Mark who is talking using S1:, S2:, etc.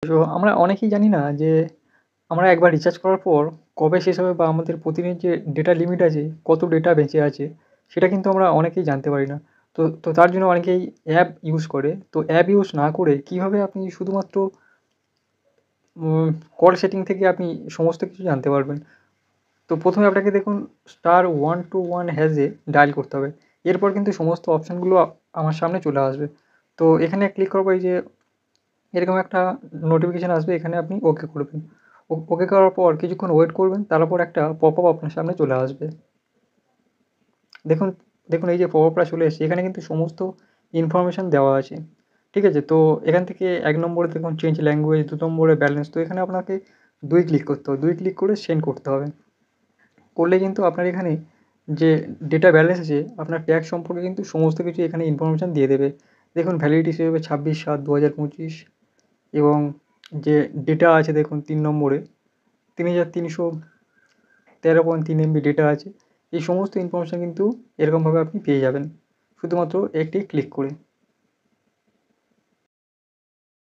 S1: তো আমরা অনেকেই জানি না যে আমরা একবার রিচার্জ করার পর কবে শেষ হবে বা আমাদের প্রতিদিন যে ডেটা লিমিট আছে, কত ডেটা বেঁচে আছে, সেটা কিন্তু আমরা অনেকেই জানতে পারি না। তো তার জন্য অনেকেই অ্যাপ ইউজ করে। তো অ্যাপ ইউজ না করে কিভাবে আপনি শুধুমাত্র উম কল সেটিং থেকে আপনি সমস্ত কিছু জানতে পারবেন। তো ১ম এ আপনাকে দেখুন *121# ডায়াল করতে হবে। এরপর কিন্তু সমস্ত অপশনগুলো আমার সামনে চলে আসবে। তো এখানে ক্লিক করার পর এই যে এরকম একটা নোটিফিকেশন আসবে, এখানে আপনি ওকে করবেন। ওকে করার পর কিছুক্ষণ ওয়েট করবেন। তারপর একটা পপআপ আপনার সামনে চলে আসবে। দেখুন, দেখুন এই যে পপআপটা চলে এসেছে, এখানে কিন্তু সমস্ত ইনফরমেশন দেওয়া আছে। ঠিক আছে? তো এখান থেকে ১ নম্বরে দেখুন চেঞ্জ ল্যাঙ্গুয়েজ, ২ নম্বরে ব্যালেন্স। তো এখানে আপনাকে ২ ক্লিক করতে হবে। ২ ক্লিক করে সেন্ড করতে হবে। করলে কিন্তু আপনার এখানে যে ডেটা ব্যালেন্স আছে, আপনার ট্যাক্স সম্পর্কে কিন্তু সমস্ত কিছু এখানে ইনফরমেশন দিয়ে দেবে। দেখুন ভ্যালিডিটি হিসেবে ২৬/৭/২০২৫ এবং যে ডেটা আছে দেখুন ৩ নম্বরে ৩,৩13.৩ এমবি ডেটা আছে। এই সমস্ত ইনফরমেশন কিন্তু এরকমভাবে আপনি পেয়ে যাবেন, শুধুমাত্র একটি ক্লিক করে।